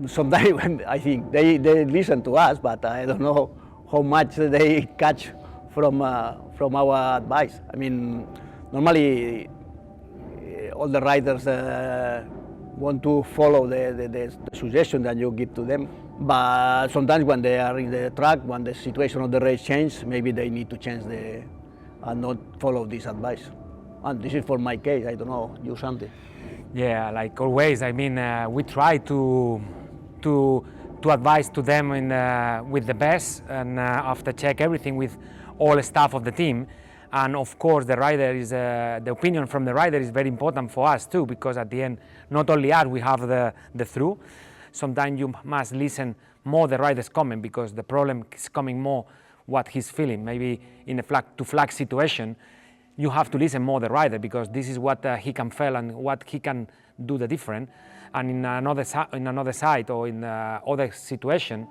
sometimes when I think they listen to us, but I don't know how much they catch from our advice. I mean, normally all the riders want to follow the suggestion that you give to them, but sometimes when they are in the track, when the situation of the race changes, maybe they need to change and not follow this advice. And this is for my case. I don't know, you, Santi. Yeah, like always. I mean, we try to advise to them with the best, and after check everything with all the staff of the team. And of course, the rider is the opinion from the rider is very important for us too, because at the end, not only us, we have the through. Sometimes you must listen more the rider's comment, because the problem is coming more what he's feeling. Maybe in a flag situation, you have to listen more the rider, because this is what he can feel and what he can do the different. And in another side or in other situation,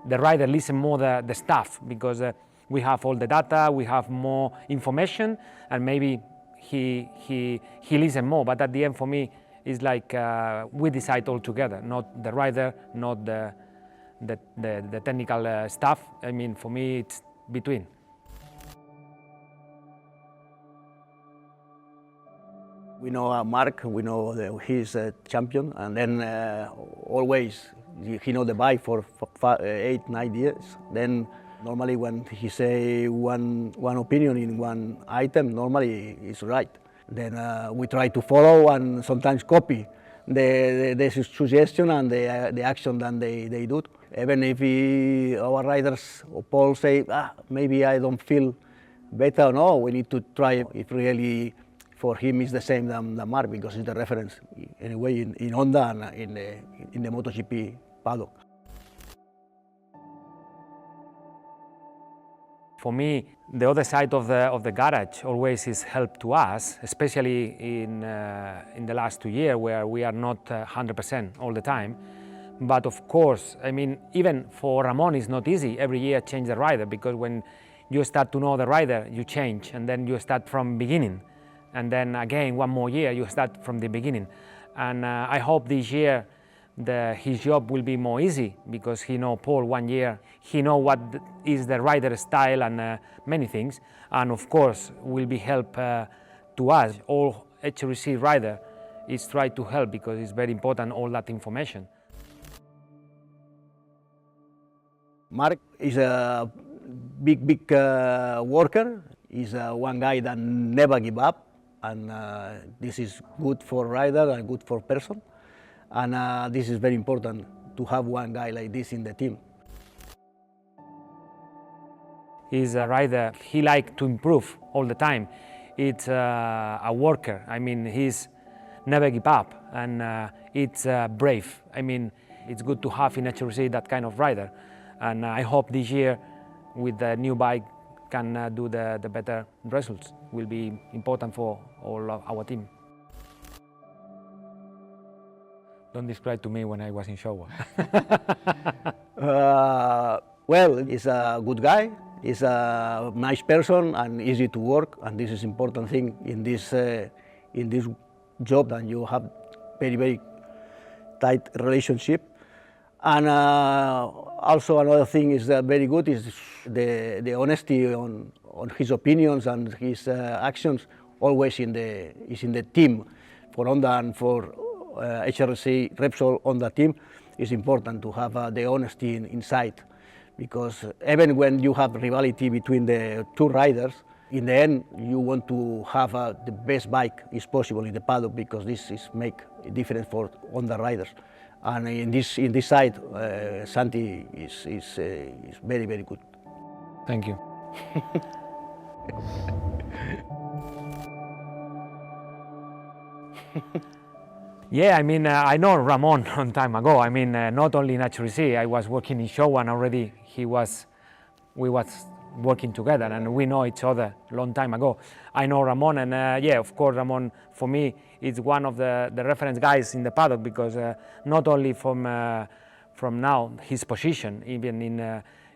the rider listen more the staff, because we have all the data, we have more information, and maybe he listen more. But at the end, for me, it's like we decide all together, not the rider, not the technical staff. I mean, for me, it's between. We know Marc, we know he's a champion, and then always he know the bike for 8, 9 years. Then normally when he say one opinion in one item, normally it's right. Then we try to follow and sometimes copy the suggestion and the action that they do. Even if our riders or Paul say, maybe I don't feel better, no, we need to try if really for him is the same than Marc, because it's the reference anyway in Honda and in the MotoGP paddock. For me, the other side of the garage always is help to us, especially in the last 2 years where we are not 100% all the time. But of course, I mean, even for Ramón it's not easy every year change the rider, because when you start to know the rider, you change, and then you start from beginning. And then again, 1 more year, you start from the beginning. And I hope this year his job will be more easy, because he know Paul 1 year, he know what is the rider style and many things. And of course, will be help to us. All HRC rider is try to help, because it's very important, all that information. Marc is a big worker. He's one guy that never give up. And this is good for rider and good for person. And this is very important to have one guy like this in the team. He's a rider, he likes to improve all the time. It's a worker, I mean, he's never give up, and it's brave. I mean, it's good to have in HRC that kind of rider. And I hope this year with the new bike can do the better results. Will be important for all of our team. Don't describe to me when I was in shower. Well, he's a good guy. He's a nice person and easy to work, and this is important thing in this job, that you have very tight relationship. And also another thing is very good is the honesty on his opinions and his actions. Always is in the team for Honda and for HRC Repsol Honda Team. It's important to have the honesty inside, because even when you have rivalry between the two riders, in the end you want to have the best bike is possible in the paddock, because this is make a difference for Honda riders. And in this side, Santi is very good. Thank you. Yeah, I mean, I know Ramón a long time ago. I mean, not only in HRC, I was working in show, and already we was working together, and we know each other a long time ago. I know Ramón, and yeah, of course, Ramón for me is one of the reference guys in the paddock, because not only from now his position, even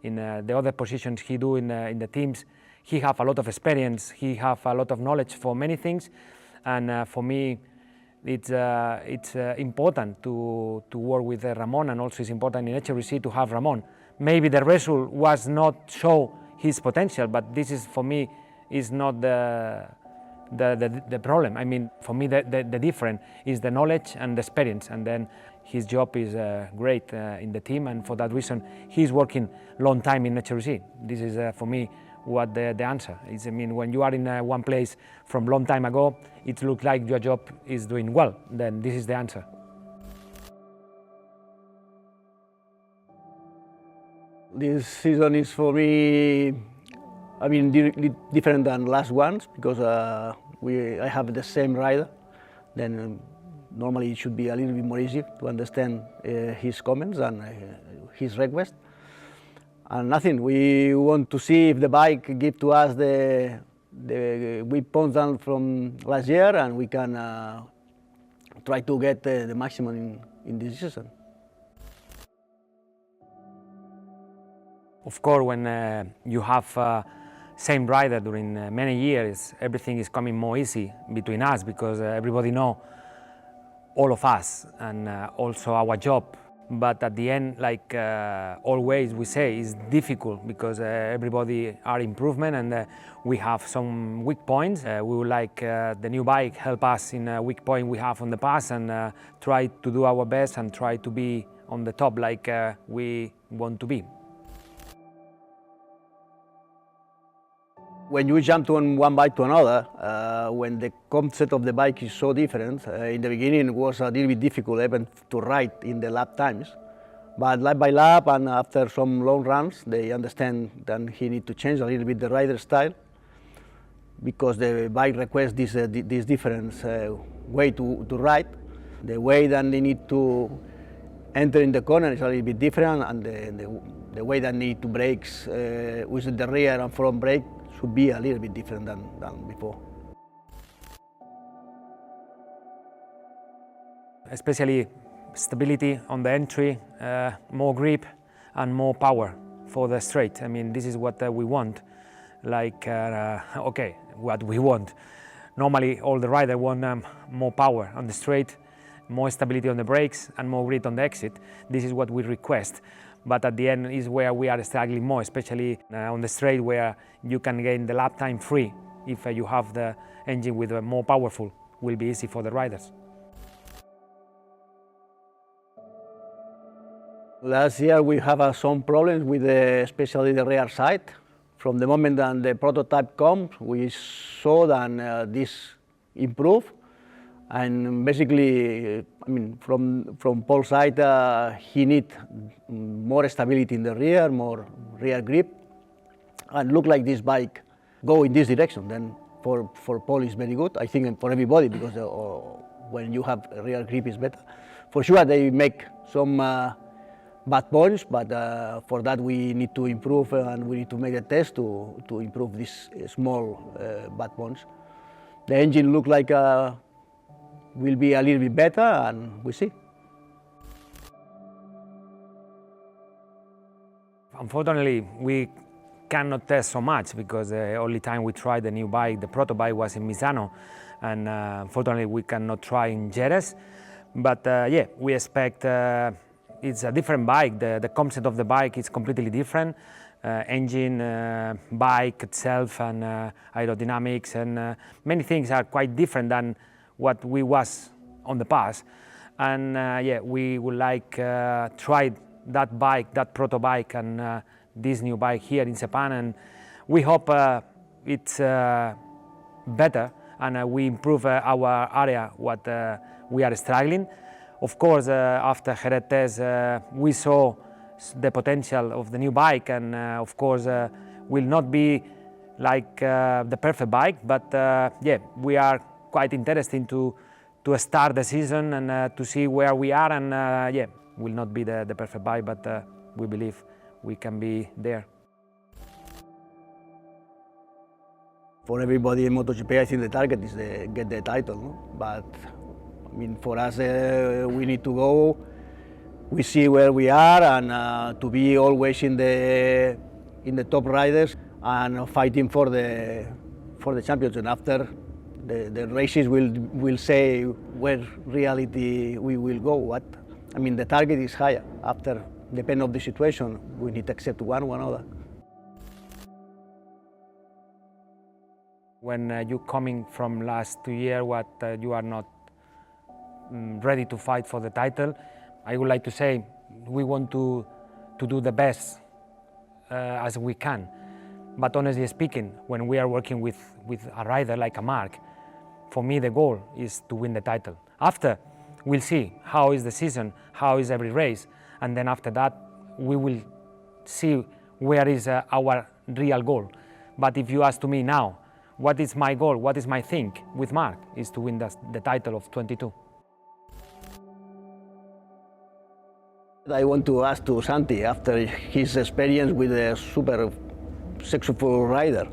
in the other positions he do in the teams, he have a lot of experience. He have a lot of knowledge for many things, and for me, It's important to work with Ramón, and also it's important in HRC to have Ramón. Maybe the result was not show his potential, but this is for me is not the problem. I mean, for me the difference is the knowledge and the experience, and then his job is great in the team, and for that reason he's working long time in HRC. This is for me what the answer is. I mean, when you are in one place from long time ago, it looks like your job is doing well, then this is the answer. This season is for me, I mean, different than last ones, because I have the same rider. Then normally it should be a little bit more easy to understand his comments and his request. And nothing, we want to see if the bike gives to us the weak points down from last year, and we can try to get the maximum in this season. Of course, when you have same rider during many years, everything is coming more easy between us, because everybody know all of us and also our job. But at the end, like always we say, it's difficult because everybody are improvement, and we have some weak points. We would like the new bike help us in a weak point we have on the past, and try to do our best and try to be on the top like we want to be. When you jump from one bike to another, when the concept of the bike is so different, in the beginning it was a little bit difficult even to ride in the lap times. But lap by lap, and after some long runs, they understand that he needs to change a little bit the rider style, because the bike requests this different way to ride. The way that they need to enter in the corner is a little bit different, and the way that they need to brake with the rear and front brake should be a little bit different than before. Especially stability on the entry, more grip and more power for the straight. I mean, this is what we want. Like, okay, what we want. Normally all the riders want more power on the straight, more stability on the brakes and more grip on the exit. This is what we request. But at the end is where we are struggling more, especially on the straight, where you can gain the lap time free. If you have the engine with a more powerful, will be easy for the riders. Last year we have some problems with especially the rear side. From the moment that the prototype comes, we saw that this improved. And basically, I mean, from Paul's side, he needs more stability in the rear, more rear grip, and look like this bike go in this direction. Then for Paul is very good. I think for everybody, because when you have rear grip is better. For sure they make some bad points, but for that we need to improve, and we need to make a test to improve these small bad points. The engine look like will be a little bit better, and we see. Unfortunately, we cannot test so much, because the only time we tried the new bike, the proto bike, was in Misano, and unfortunately we cannot try in Jerez. But yeah, we expect it's a different bike. The concept of the bike is completely different. Engine, bike itself, and aerodynamics, and many things are quite different than what we was on the past. And yeah, we would like try that bike, that proto bike, and this new bike here in Japan, and we hope it's better, and we improve our area what we are struggling. Of course, after Jerez test, we saw the potential of the new bike, and of course will not be like the perfect bike, but yeah, we are quite interesting to start the season and to see where we are, and yeah, will not be the perfect bike, but we believe we can be there. For everybody in MotoGP, I think the target is to get the title, no? But I mean, for us, we need to go. We see where we are, and to be always in the top riders and fighting for the championship. After The races will say where reality we will go. What I mean, the target is higher. After, depending on the situation, we need to accept one or another. When you're coming from last 2 years, what you are not ready to fight for the title, I would like to say we want to do the best as we can. But honestly speaking, when we are working with a rider like a Marc, for me the goal is to win the title. After, we'll see how is the season, how is every race, and then after that we will see where is our real goal. But if you ask to me now, what is my goal, what is my thing with Marc, is to win the title of 22. I want to ask to Santi, after his experience with a super successful rider,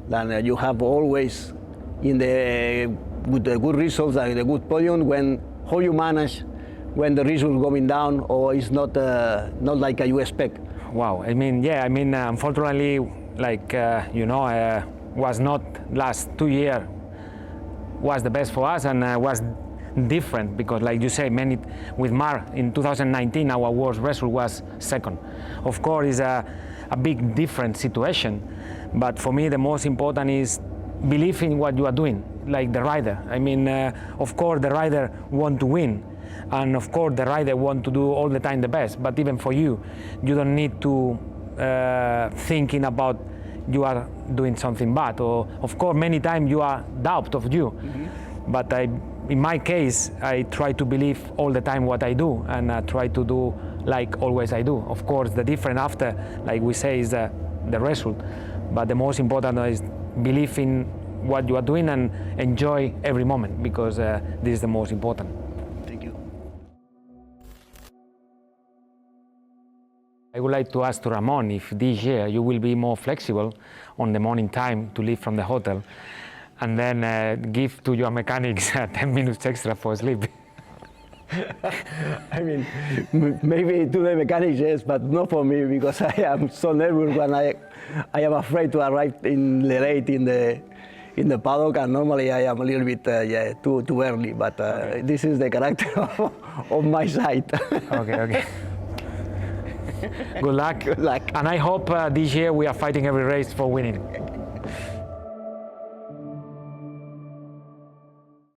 that you have always with the good results and the good podium, how you manage when the results going down or it's not like you expect? Wow, I mean, yeah, I mean, unfortunately, like, was not last 2 years was the best for us, and was different because, like you say, with Marc in 2019 our worst result was second. Of course, it's a big different situation, but for me the most important is believe in what you are doing, like the rider. I mean, of course the rider want to win, and of course the rider want to do all the time the best, but even for you don't need to thinking about you are doing something bad, or of course many times you are doubt of you. But in my case, I try to believe all the time what I do, and I try to do like always I do. Of course the difference after, like we say, is the result, but the most important is believe in what you are doing and enjoy every moment, because this is the most important. Thank you. I would like to ask to Ramón if this year you will be more flexible on the morning time to leave from the hotel, and then give to your mechanics 10 minutes extra for sleep. I mean, maybe to the mechanics, yes, but not for me, because I am so nervous when I am afraid to arrive late in the paddock, and normally I am a little bit too early, but okay. This is the character of my side. Okay. Good luck. Good luck. And I hope this year we are fighting every race for winning.